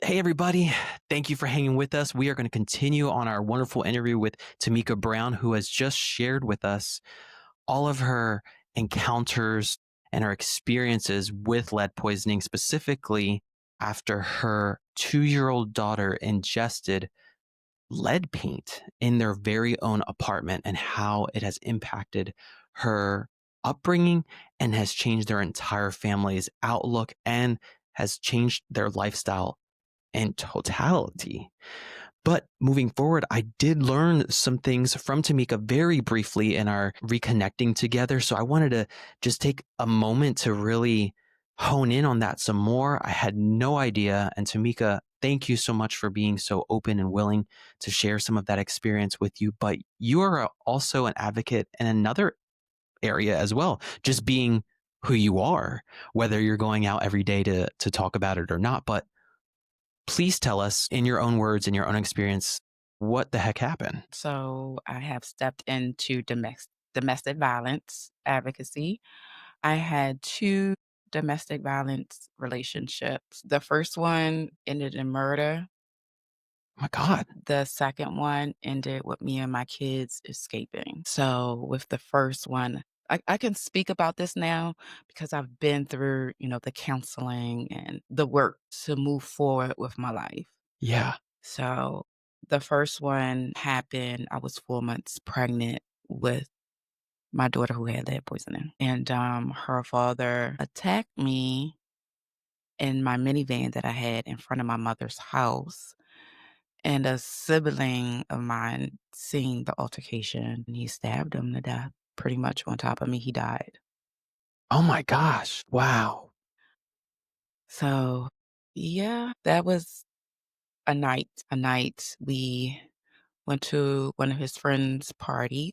Hey, everybody. Thank you for hanging with us. We are going to continue on our wonderful interview with Tameka Brown, who has just shared with us all of her encounters and her experiences with lead poisoning, specifically after her 2 year old daughter ingested lead paint in their very own apartment and how it has impacted her upbringing and has changed their entire family's outlook and has changed their lifestyle in totality. But moving forward, I did learn some things from Tameka very briefly in our reconnecting together. So I wanted to just take a moment to really hone in on that some more. I had no idea. And Tameka, thank you so much for being so open and willing to share some of that experience with you. But you are also an advocate in another area as well, just being who you are, whether you're going out every day to talk about it or not. But please tell us in your own words, in your own experience, what the heck happened? So I have stepped into domestic violence advocacy. I had two domestic violence relationships. The first one ended in murder. Oh my God. The second one ended with me and my kids escaping. So with the first one, I can speak about this now because I've been through, the counseling and the work to move forward with my life. Yeah. So the first one happened, I was 4 months pregnant with my daughter who had lead poisoning. And her father attacked me in my minivan that I had in front of my mother's house. And a sibling of mine seen the altercation and he stabbed him to death pretty much on top of me. He died. Oh my gosh. Wow. So yeah, that was a night we went to one of his friends' party.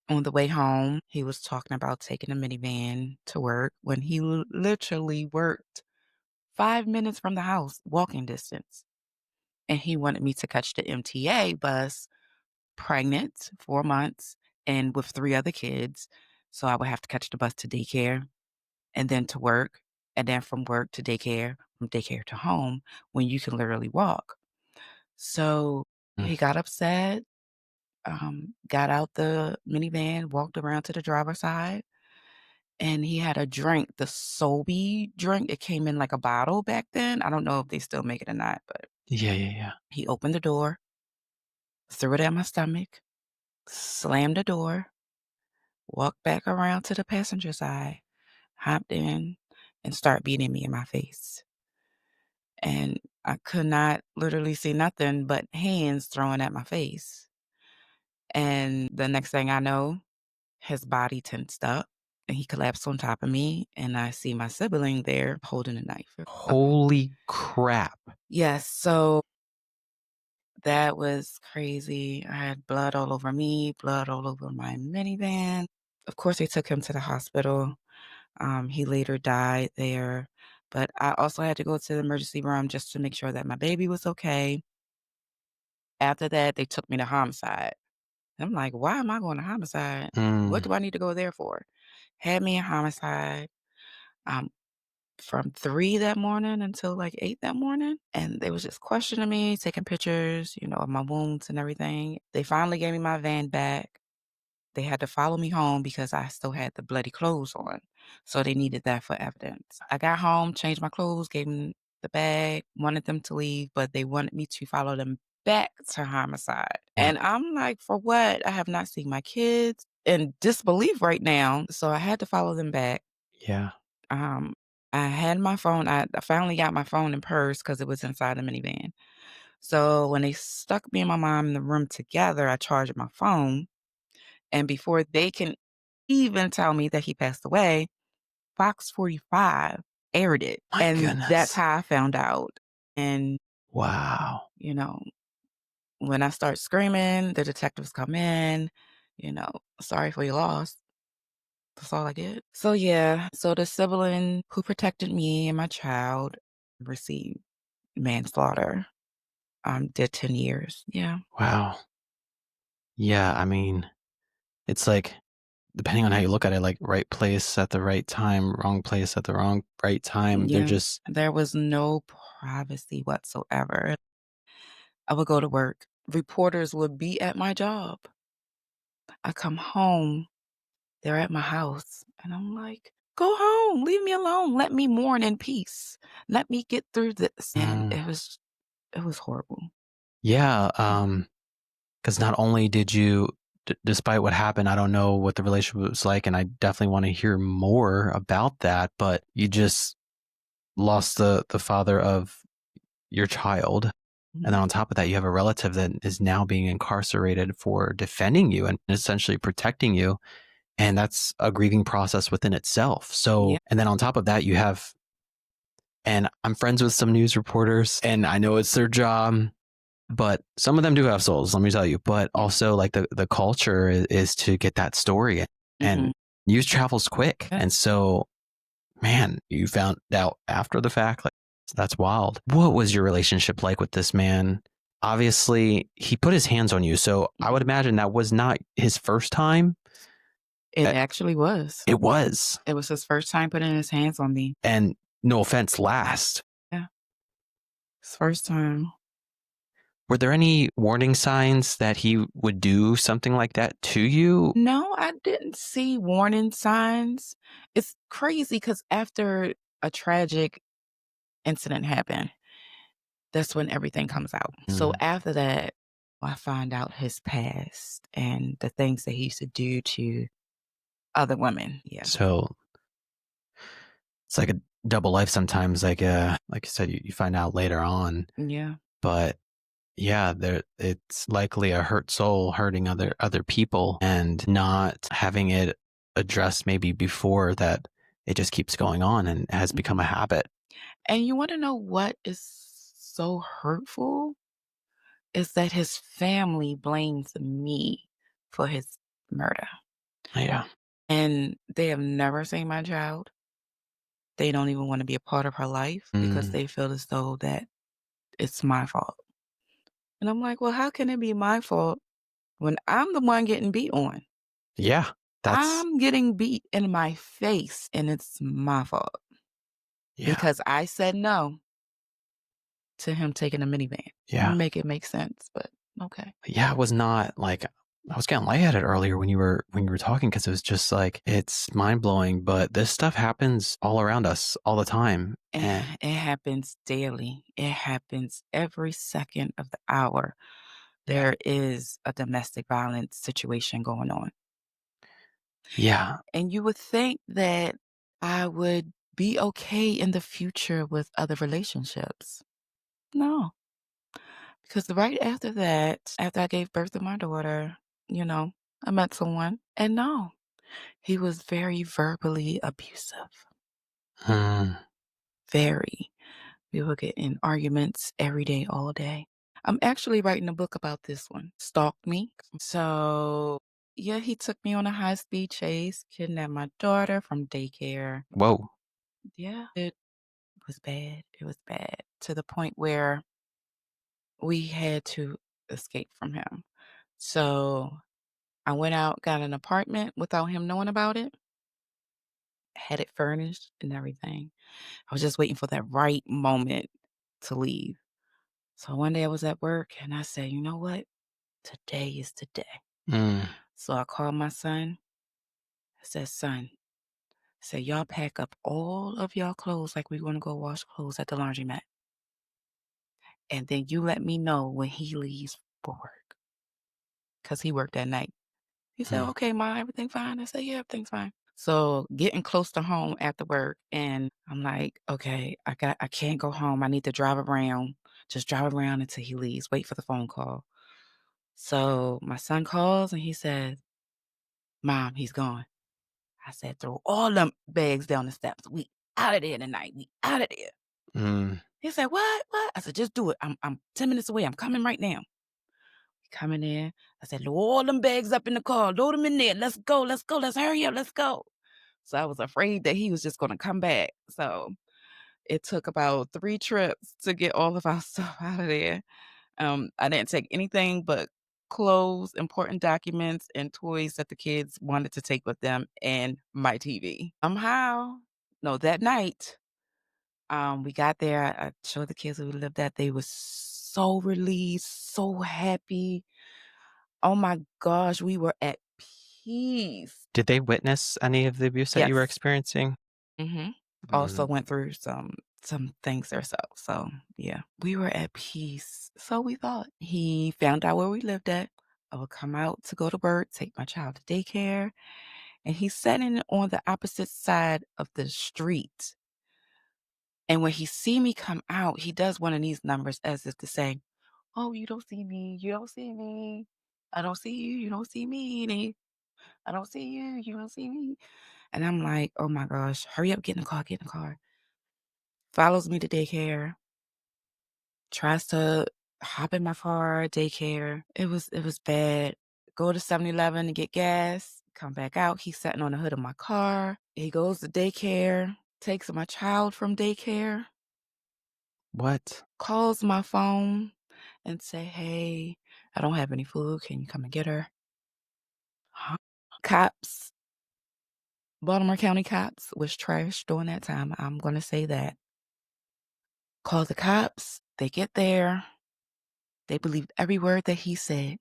On the way home, he was talking about taking a minivan to work when he literally worked 5 minutes from the house, walking distance. And he wanted me to catch the MTA bus, pregnant, 4 months, and with 3 other kids. So I would have to catch the bus to daycare and then to work, and then from work to daycare, from daycare to home when you can literally walk. So Mm. he got upset, got out the minivan, walked around to the driver's side. And he had a drink, the Sobe drink. It came in like a bottle back then. I don't know if they still make it or not, but Yeah, yeah, yeah. he opened the door, threw it at my stomach, slammed the door, walked back around to the passenger side, hopped in, and started beating me in my face. And I could not literally see nothing but hands thrown at my face. And the next thing I know, his body tensed up and he collapsed on top of me. And I see my sibling there holding a knife. Holy crap. Yes, so that was crazy. I had blood all over me, blood all over my minivan. Of course, they took him to the hospital. He later died there, but I also had to go to the emergency room just to make sure that my baby was okay. After that, they took me to homicide. I'm like, why am I going to homicide? What Mm. do I need to go there for? Had me in homicide. Um, from 3 that morning until, like, 8 that morning, and they was just questioning me, taking pictures, of my wounds and everything. They finally gave me my van back. They had to follow me home because I still had the bloody clothes on, so they needed that for evidence. I got home, changed my clothes, gave them the bag, wanted them to leave, but they wanted me to follow them back to homicide, Yeah. and I'm like, "For what? I have not seen my kids." In disbelief right now, so I had to follow them back. Yeah. Um, I had my phone I finally got my phone and purse because it was inside the minivan. So, when they stuck me and my mom in the room together, I charged my phone, and before they can even tell me that he passed away, Fox 45 aired it, My and that's goodness. how I found out. And, Wow. you know, when I start screaming, the detectives come in, you know, "Sorry for your loss." That's all I did. So, yeah, so the sibling who protected me and my child received manslaughter, did 10 years. Yeah. Wow. Yeah. I mean, it's like depending on how you look at it, like right place at the right time, wrong place at the wrong right time. They're Yeah, just there was no privacy whatsoever. I would go to work. Reporters would be at my job. I come home, they're at my house, and I'm like, "Go home, leave me alone, let me mourn in peace. Let me get through this." And mm, it was horrible. yeah. Because not only did you, despite what happened, I don't know what the relationship was like, and I definitely want to hear more about that. But you just lost the father of your child. And then Mhm. on top of that, you have a relative that is now being incarcerated for defending you and essentially protecting you. And that's a grieving process within itself. Yeah. So, and then on top of that, you have, and I'm friends with some news reporters, and I know it's their job, but some of them do have souls, let me tell you. But also, like the culture is to get that story, and Mhm. news travels quick. Yeah. And so, man, you found out after the fact, like that's wild. What was your relationship like with this man? Obviously, he put his hands on you, so I would Mhm. imagine that was not his first time. It Uh, actually was. It was, It was his first time putting his hands on me. and no offense, last. Yeah, his first time. Were there any warning signs that he would do something like that to you? No, I didn't see warning signs. It's crazy because after a tragic incident happened, that's when everything comes out. So Mm. after that, I find out his past and the things that he used to do to other women. Yeah. So it's like a double life sometimes. Like you said, you find out later on, Yeah. but yeah, there it's likely a hurt soul hurting other people and not having it addressed maybe before that. It just keeps going on and has become Mhm. a habit. And you want to know what is so hurtful? Is that his family blames me for his murder. Yeah. And they have never seen my child. They don't even want to be a part of her life because Mm, they feel as though that it's my fault. And I'm like, well, how can it be my fault when I'm the one getting beat on? yeah. That's I'm getting beat in my face and it's my fault yeah. because I said no to him taking a minivan. Yeah. Make it make sense, but okay. Yeah, it was not like I was getting lightheaded earlier when you were talking because it was just like it's mind blowing. But this stuff happens all around us all the time, and It happens daily. It happens every second of the hour. yeah, There is a domestic violence situation going on. yeah, And you would think that I would be okay in the future with other relationships. No, because right after that, after I gave birth to my daughter, you know, I met someone. And no, he was very verbally abusive. mm, Very. We would get in arguments every day, all day. I'm actually writing a book about this one. Stalked me. So, yeah, he took me on a high speed chase, kidnapped my daughter from daycare. whoa, Yeah, it was bad. It was bad to the point where we had to escape from him. So, I went out, got an apartment without him knowing about it, had it furnished and everything. I was just waiting for that right moment to leave. So one day I was at work and I said, you know what? Today is the day. mm, So I called my son. I said, son, I said, y'all pack up all of y'all clothes like we're going to go wash clothes at the laundromat. And then you let me know when he leaves for work because he worked that night. He said, mm, okay, ma, everything fine? I said, yeah, everything's fine. So getting close to home after work and I'm like, okay, I can't go home. I need to drive around, just drive around until he leaves, wait for the phone call. So my son calls and he says, Mom, he's gone. I said, throw all them bags down the steps. We out of there tonight. We out of there. mm, He said, what? What? I said, just do it. I'm 10 minutes away. I'm coming right now. Coming in. I said, load all them bags up in the car. Load them in there. Let's go. Let's go. Let's hurry up. Let's go. So I was afraid that he was just going to come back. So it took about 3 trips to get all of our stuff out of there. I didn't take anything but clothes, important documents, and toys that the kids wanted to take with them, and my TV. Somehow no, that night, we got there, I showed the kids who we lived at, they were so relieved, so happy. Oh my gosh, we were at peace. Did they witness any of the abuse that you were Yes. experiencing? Mhm. Also Mm. went through some things ourselves, so, yeah. We were at peace, so we thought. He found out where we lived at. I would come out to go to work, take my child to daycare, and he's sitting on the opposite side of the street. And when he see me come out, he does one of these numbers as if to say, "Oh, you don't see me, you don't see me. I don't see you, you don't see me. I don't see you, you don't see me." And I'm like, "Oh my gosh, hurry up, get in the car, get in the car." Follows me to daycare, tries to hop in my car, daycare. It was bad. Go to 7-Eleven to get gas, come back out. He's sitting on the hood of my car. He goes to daycare, takes my child from daycare, What? calls my phone and say, "Hey, I don't have any food. Can you come and get her?" Huh? Cops, Baltimore County cops was trash during that time. I'm gonna say that. Call the cops. They get there. They believed every word that he said.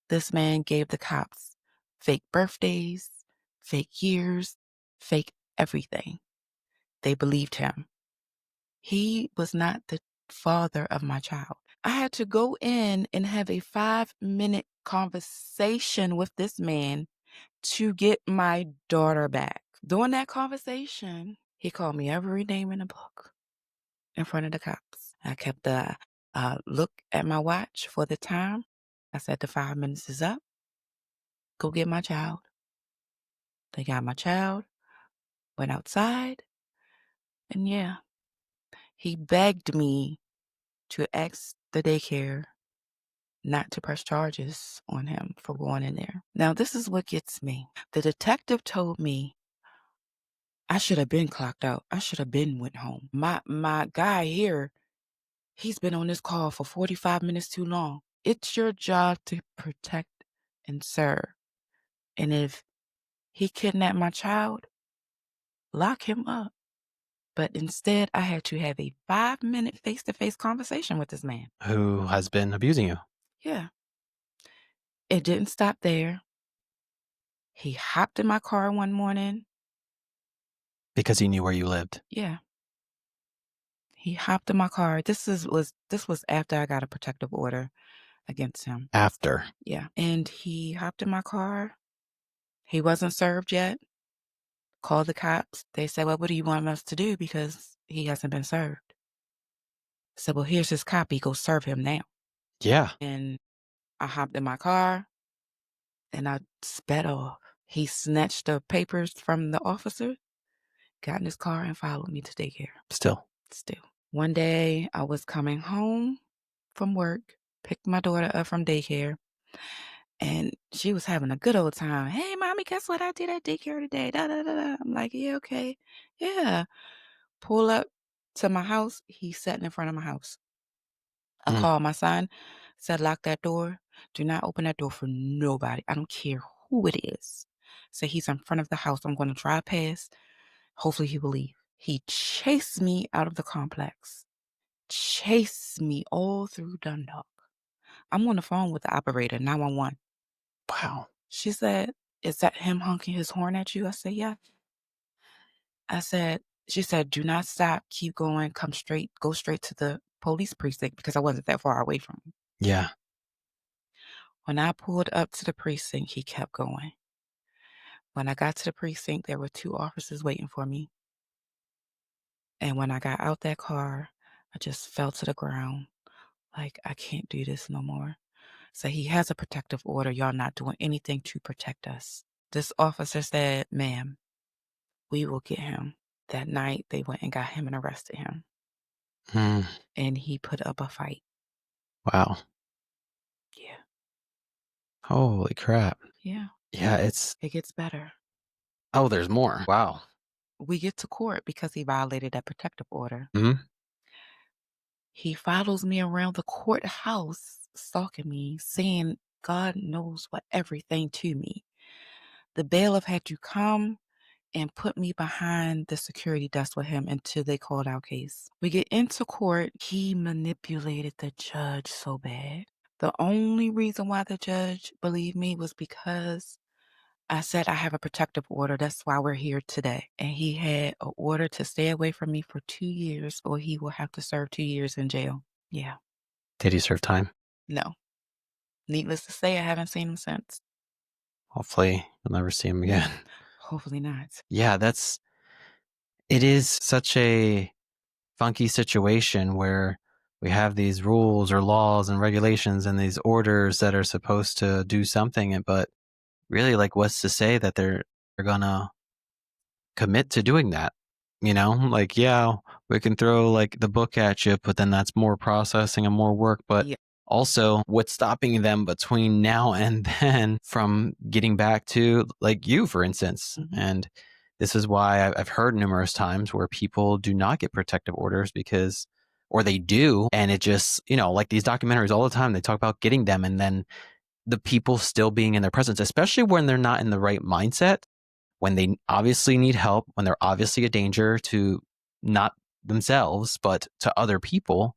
This man gave the cops fake birthdays, fake years, fake everything. They believed him. He was not the father of my child. I had to go in and have a 5-minute conversation with this man to get my daughter back. During that conversation, he called me every name in the book in front of the cops. I kept the look at my watch for the time. I said, "The 5 minutes is up. Go get my child." They got my child, went outside, and yeah, he begged me to ask the daycare not to press charges on him for going in there. Now, this is what gets me. The detective told me I should have been clocked out. I should have been went home. My guy here, he's been on this call for 45 minutes too long. It's your job to protect and serve. And if he kidnapped my child, lock him up. But instead, I had to have a 5-minute face-to-face conversation with this man. Who has been abusing you? Yeah. It didn't stop there. He hopped in my car one morning. Because he knew where you lived. Yeah. He hopped in my car. This was after I got a protective order against him. After. Yeah. And he hopped in my car. He wasn't served yet. Called the cops. They said, "Well, what do you want us to do? Because he hasn't been served." I said, "Well, here's his copy. Go serve him now." Yeah. And I hopped in my car and I sped off. He snatched the papers from the officer, got in his car, and followed me to daycare. Still. Still. One day I was coming home from work, picked my daughter up from daycare, and she was having a good old time. "Hey, mommy, guess what I did at daycare today? Da, da, da, da." I'm like, "Yeah, okay. Yeah." Pull up to my house. He's sitting in front of my house. I Mm. called my son, said, "Lock that door. Do not open that door for nobody. I don't care who it is." Say he's in front of the house. I'm going to drive past. Hopefully he will leave. He chased me out of the complex. Chased me all through Dundalk. I'm on the phone with the operator, 911. Wow. She said, "Is that him honking his horn at you?" I said, "Yeah." She said, "Do not stop. Keep going. Come straight. Go straight to the police precinct," because I wasn't that far away from him. Yeah. When I pulled up to the precinct, he kept going. When I got to the precinct, there were 2 officers waiting for me. And when I got out that car, I just fell to the ground. Like, I can't do this no more. So he has a protective order. Y'all not doing anything to protect us. This officer said, "Ma'am, we will get him." That night, they went and got him and arrested him. Mm. And he put up a fight. Wow. Yeah. Holy crap. Yeah. Yeah, it's It gets better. oh, there's more. Wow. We get to court because he violated that protective order. Mhm. He follows me around the courthouse, stalking me, saying God knows what everything to me. The bailiff had to come and put me behind the security desk with him until they called our case. We get into court. He manipulated the judge so bad. The only reason why the judge believed me was because I said I have a protective order. That's why we're here today. And he had an order to stay away from me for 2 years, or he will have to serve 2 years in jail. Yeah. Did he serve time? No. Needless to say, I haven't seen him since. Hopefully you'll never see him again. Hopefully not. Yeah, it is such a funky situation where we have these rules or laws and regulations and these orders that are supposed to do something, but really, like, what's to say that they're gonna commit to doing that? Like, yeah, we can throw like the book at you, but then that's more processing and more work. But Yeah. also, what's stopping them between now and then from getting back to like you, for instance? Mhm. And this is why I've heard numerous times where people do not get protective orders because, or they do, and it just, like these documentaries all the time, they talk about getting them and then the people still being in their presence, especially when they're not in the right mindset, when they obviously need help, when they're obviously a danger to not themselves, but to other people,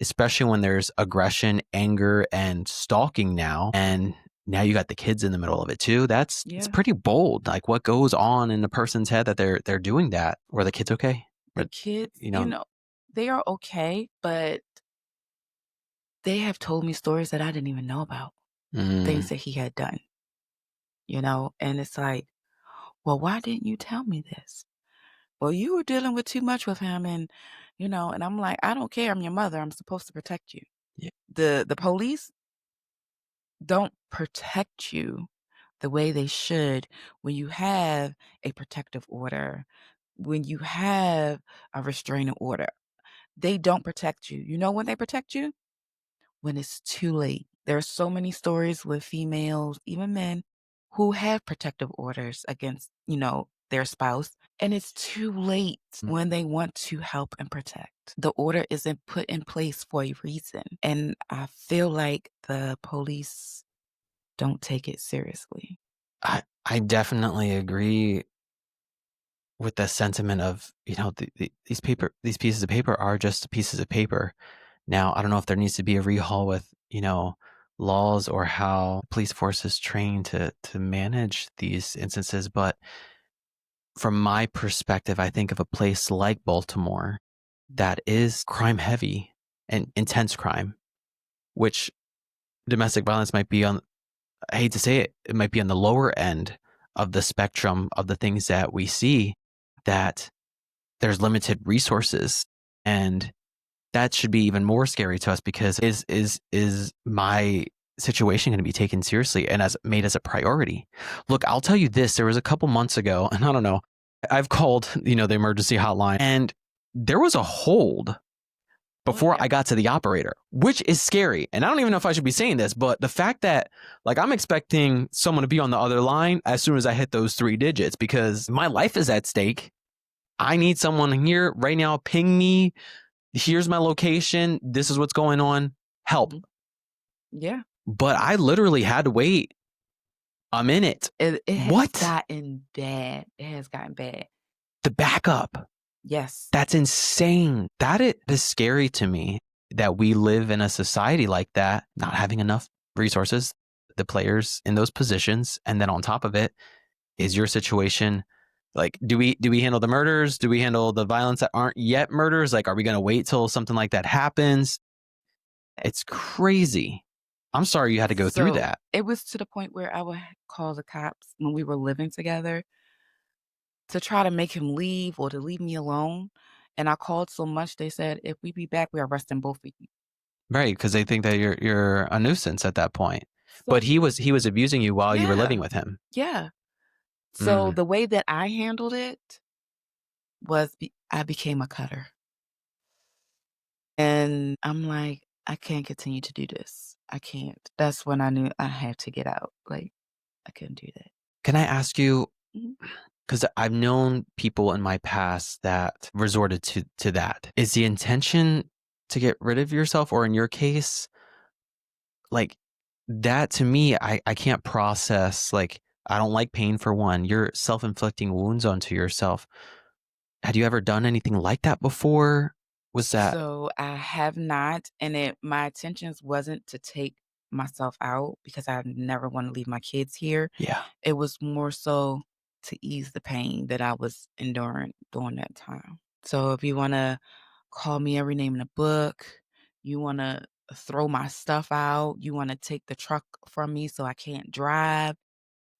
especially when there's aggression, anger, and stalking now. And now you got the kids in the middle of it too. It's Yeah. pretty bold. Like what goes on in a person's head that they're doing that. Were the kids okay? The Or, kids, you know, they are okay, but they have told me stories that I didn't even know about, mm, things that he had done, and it's like, well, why didn't you tell me this? Well, you were dealing with too much with him and I'm like, I don't care. I'm your mother. I'm supposed to protect you. yeah, The police don't protect you the way they should when you have a protective order, when you have a restraining order. They don't protect you. You know when they protect you? When it's too late. There are so many stories with females, even men, who have protective orders against, their spouse, and it's too late mm, when they want to help and protect. The order isn't put in place for a reason. And I feel like the police don't take it seriously. I definitely agree with the sentiment of these pieces of paper are just pieces of paper. Now I don't know if there needs to be a rehaul with laws or how police force is trained to manage these instances, but from my perspective, I think of a place like Baltimore that is crime heavy and intense crime, which domestic violence might be on. I hate to say it, it might be on the lower end of the spectrum of the things that we see, that there's limited resources, and that should be even more scary to us because is my situation going to be taken seriously and as made as a priority? Look, I'll tell you this, there was a couple months ago, and I don't know, I've called, the emergency hotline, and there was a hold Oh, before yeah. I got to the operator, which is scary. And I don't even know if I should be saying this, but the fact that like I'm expecting someone to be on the other line as soon as I hit those 3 digits because my life is at stake. I need someone here right now. Ping me. Here's my location. This is what's going on. Help. Mhm. Yeah. But I literally had to wait a minute. It has What? gotten bad. It has gotten bad. The backup. Yes. That's insane. That is scary to me that we live in a society like that, not having enough resources, the players in those positions. And then on top of it, is your situation like, do we handle the murders? Do we handle the violence that aren't yet murders? Like, are we going to wait till something like that happens? It's crazy. I'm sorry you had to go through So that. it was to the point where I would call the cops when we were living together to try to make him leave or to leave me alone. And I called so much, they said, if we be back, we're arresting both of you. Right, because they think that you're a nuisance at that point. But So, he was abusing you while you were yeah, living with him. yeah. So Mm. the way that I handled it was I became a cutter. And I'm like, I can't continue to do this. I can't. That's when I knew I had to get out. Like, I couldn't do that. Can I ask you, Mhm. because I've known people in my past that resorted to that. Is the intention to get rid of yourself, or in your case, like that to me, I can't process, like, I don't like pain for one. You're self-inflicting wounds onto yourself. Had you ever done anything like that before? Was that So I have not, and my intentions wasn't to take myself out because I never want to leave my kids here. yeah, It was more so to ease the pain that I was enduring during that time. So if you want to call me every name in the book, you want to throw my stuff out, you want to take the truck from me so I can't drive,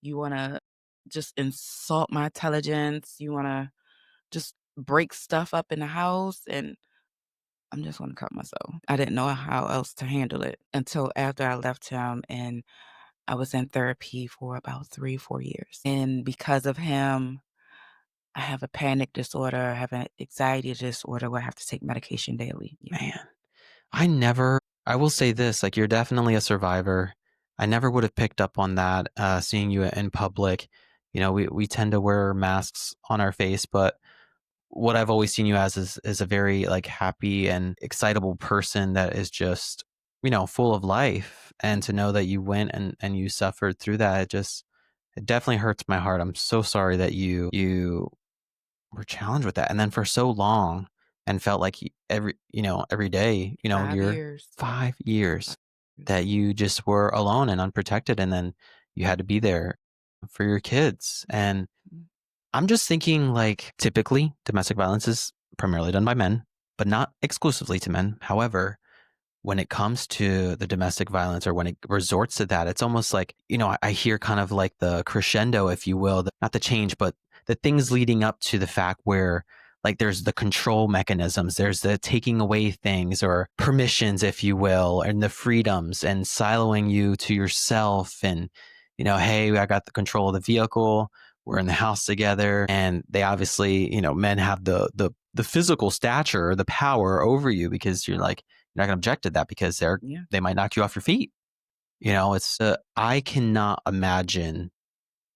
you want to just insult my intelligence, you want to just break stuff up in the house, and I'm just gonna cut myself. I didn't know how else to handle it until after I left him, and I was in therapy for about 3, 4 years. And because of him, I have a panic disorder, I have an anxiety disorder where I have to take medication daily. Yeah. man. I will say this, like, you're definitely a survivor. I never would have picked up on that, seeing you in public. We tend to wear masks on our face, but what I've always seen you as is a very, like, happy and excitable person that is just, full of life. And to know that you went and you suffered through that, it definitely hurts my heart. I'm so sorry that you were challenged with that, and then for so long and felt like every day, 5 you're years. 5 years 5 years. that you just were alone and unprotected, and then you had to be there for your kids. And Mhm. I'm just thinking, like, typically domestic violence is primarily done by men, but not exclusively to men. However, when it comes to the domestic violence, or when it resorts to that, it's almost like, I hear kind of like the crescendo, if you will, not the change, but the things leading up to the fact where, like, there's the control mechanisms, there's the taking away things or permissions, if you will, and the freedoms, and siloing you to yourself. And, hey, I got the control of the vehicle. We're in the house together. And they obviously, men have the physical stature, the power over you, because you're not going to object to that, because Yeah. they might knock you off your feet. It's I cannot imagine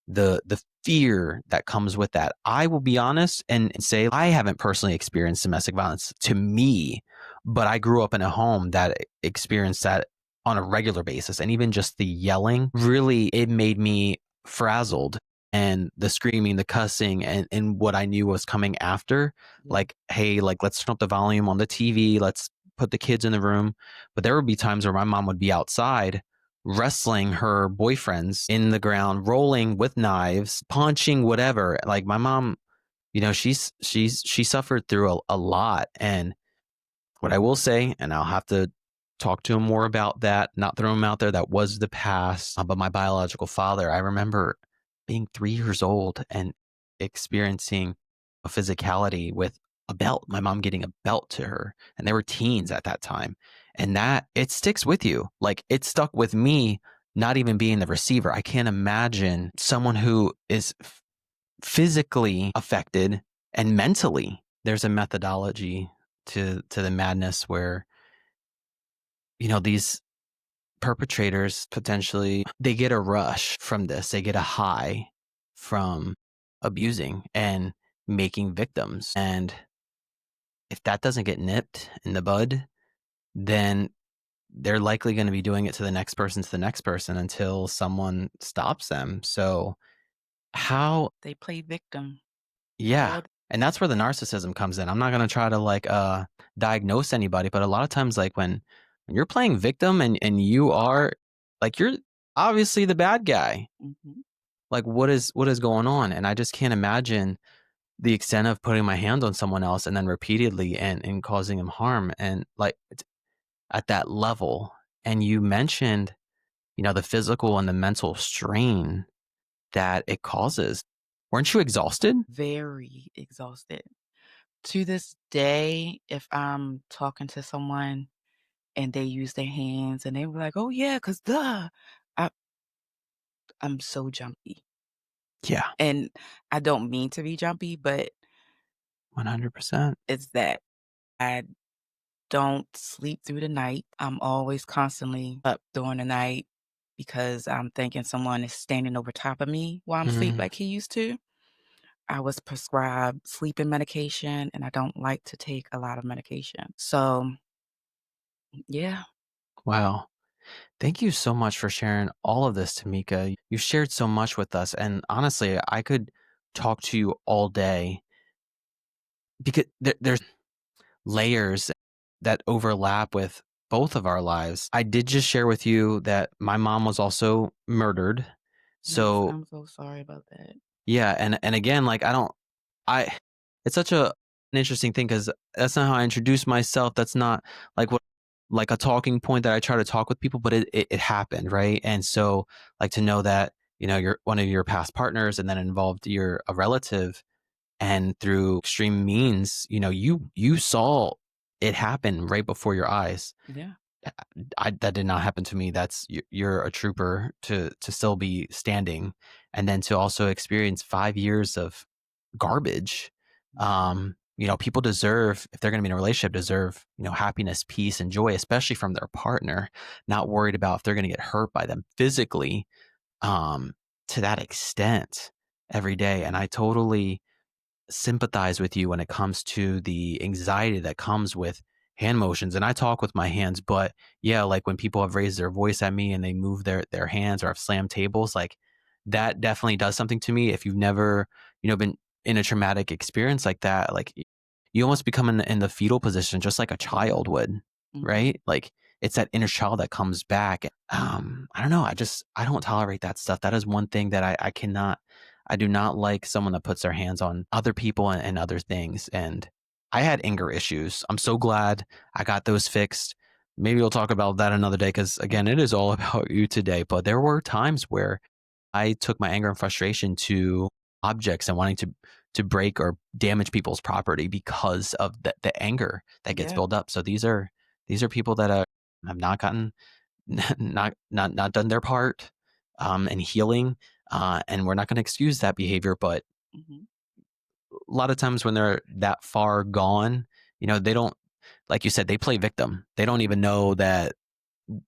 the fear that comes with that. I will be honest and say I haven't personally experienced domestic violence to me, but I grew up in a home that experienced that on a regular basis. And even just the yelling, really, it made me frazzled. And the screaming, the cussing, and what I knew was coming after, Yeah. like, hey, like, let's turn up the volume on the TV, let's put the kids in the room. But there would be times where my mom would be outside wrestling her boyfriends in the ground, rolling with knives, punching, whatever. Like, my mom, she suffered through a lot. And what I will say, and I'll have to talk to him more about that, not throw him out there, that was the past. But my biological father, I remember being 3 years old and experiencing a physicality with a belt, my mom getting a belt to her. And they were teens at that time. And that, it sticks with you. Like, it stuck with me, not even being the receiver. I can't imagine someone who is physically affected and mentally. There's a methodology to the madness where, these perpetrators potentially, they get a rush from this. They get a high from abusing and making victims. And if that doesn't get nipped in the bud, then they're likely going to be doing it to the next person until someone stops them. So how They play victim yeah. all And that's where the narcissism comes in. I'm not gonna try to, like, diagnose anybody, but a lot of times, like, when you're playing victim and you are, like, you're obviously the bad guy. Mhm. Like, what is going on? And I just can't imagine the extent of putting my hand on someone else and then repeatedly and causing them harm, and, like, it's at that level. And you mentioned, the physical and the mental strain that it causes. Weren't you exhausted? Very exhausted. To this day, if I'm talking to someone and they use their hands and they were like, "Oh, yeah, 'cause duh." I I'm so jumpy, Yeah. and I don't mean to be jumpy, but 100%. it's that. I don't sleep through the night. I'm always constantly up during the night because I'm thinking someone is standing over top of me while I'm asleep Mhm. like he used to. I was prescribed sleeping medication, and I don't like to take a lot of medication. So, yeah. Wow. Thank you so much for sharing all of this, Tamika. You shared so much with us. And honestly, I could talk to you all day because there's layers that overlap with both of our lives. I did just share with you that my mom was also murdered. Yes, So I'm so sorry about that. yeah, and again, like I it's such an interesting thing because that's not how I introduce myself. That's not like what like a talking point that I try to talk with people, but it happened, right? And so like to know that, you're one of your past partners and then involved you're a relative and through extreme means, you saw it happen right before your eyes. Yeah. Uh, that did not happen to me. That's you're a trooper to still be standing, and then to also experience 5 years of garbage. People deserve, if they're going to be in a relationship, deserve happiness, peace, and joy, especially from their partner. Not worried about if they're going to get hurt by them physically, um, to that extent every day. And I totally sympathize with you when it comes to the anxiety that comes with hand motions. And I talk with my hands, but yeah, like when people have raised their voice at me and they move their hands or have slammed tables, like that definitely does something to me. If you've never, been in a traumatic experience like that, like you almost become in the fetal position just like a Yeah. child would, Mhm. right? Like it's that inner child that comes back. I don't know. I don't tolerate that stuff. That is one thing that I cannot I do not like someone that puts their hands on other people and other things. And I had anger issues. I'm so glad I got those fixed. Maybe we'll talk about that another day because, again, it Okay. is all about you today. But there were times where I took my anger and frustration to objects and wanting to break or damage people's property because of the anger that gets Yeah. built up. So these are people that have not gotten not done their part in healing, and we're not going to excuse that behavior. But Mhm. a lot of times when they're that far gone, they don't, like you said, they play victim. They don't even know that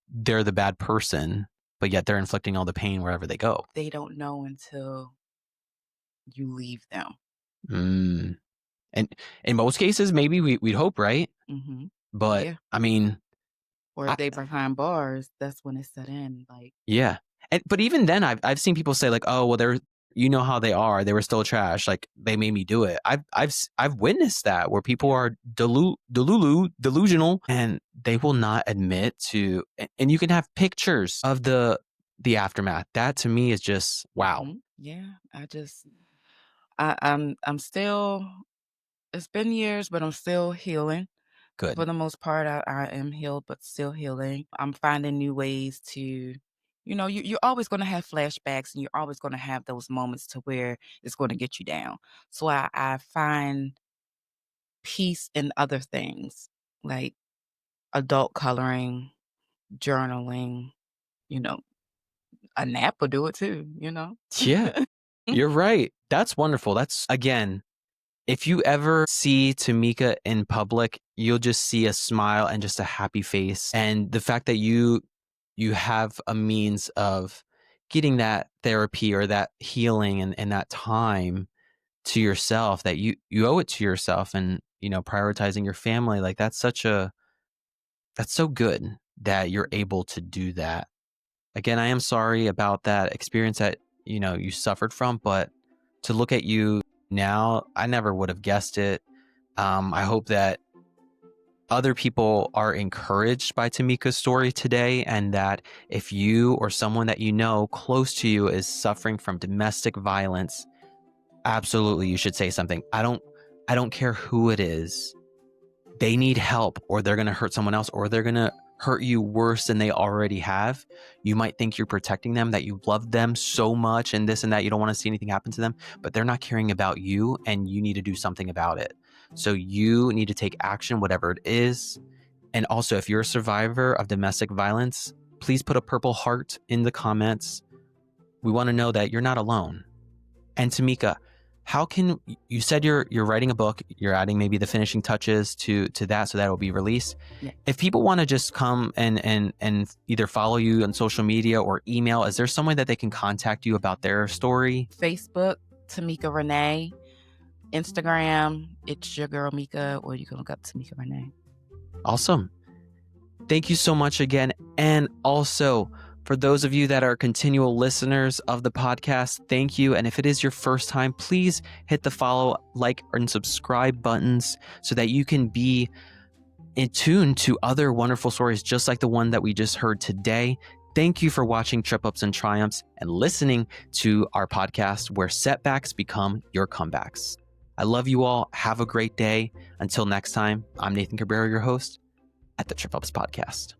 they're the bad person, but yet they're inflicting all the pain wherever they go. They don't know until you leave them. Mm. And in most cases, maybe we'd hope, right? Mhm. But Yeah. I mean, Or if I, they behind bars, that's when it set in, like, yeah. But even then, I've seen people say like, "Oh, well, they're how they are. They were still trash. Like they made me do it." I've witnessed that where people yeah. are delusional, and they will not admit to. And you can have pictures of the aftermath. That to me is just wow. Mhm. Yeah. I'm still it's been years, but I'm still healing. For Good. the most part, I am healed, but still healing. I'm finding new ways to, you're always going to have flashbacks and you're always going to have those moments to where it's going to get you down. So I find peace in other things like adult coloring, journaling, you know, a nap will do it too. Yeah, you're right. That's wonderful. That's again, if you ever see Tamika in public, you'll just see a smile and just a happy face. And the fact that you have a means of getting that therapy or that healing and that time to yourself, that you owe it to yourself, and prioritizing your family, like that's so good that you're able to do that. Again, I am sorry about that experience that you suffered from, but to look at you now, I never would have guessed it. I hope that other people are encouraged by Tamika's story today, and that if you or someone that you know close to you is suffering from domestic violence, absolutely you should say something. I don't care who it is. They need help, or they're going to hurt someone else, or they're going to hurt you worse than they already have. You might think you're protecting them, that you love them so much and this and that, you don't want to see anything happen to them, but they're not caring about you, and you need to do something about it. So you need to take action, whatever it is. And also, if you're a survivor of domestic violence, please put a purple heart in the comments. We want to know that you're not alone. And Tamika, how can you said you're writing a book, you're adding maybe the finishing touches to that so that will be released. Yeah. If people want to just come and either follow you on social media or email, is there some way that they can contact you about their story? Facebook, Tameka Renee. Instagram, it's your girl Mika, or you can look up Tameka Renee. Awesome. Thank you so much again. And also, for those of you that are continual listeners of the podcast, thank you. And if it is your first time, please hit the follow, like, and subscribe buttons so that you can be in tune to other wonderful stories just like the one that we just heard today. Thank you for watching Trip Ups and Triumphs and listening to our podcast where setbacks become your comebacks. I love you all. Have a great day. Until next time, I'm Nathan Cabrera, your host at the Trip Ups Podcast.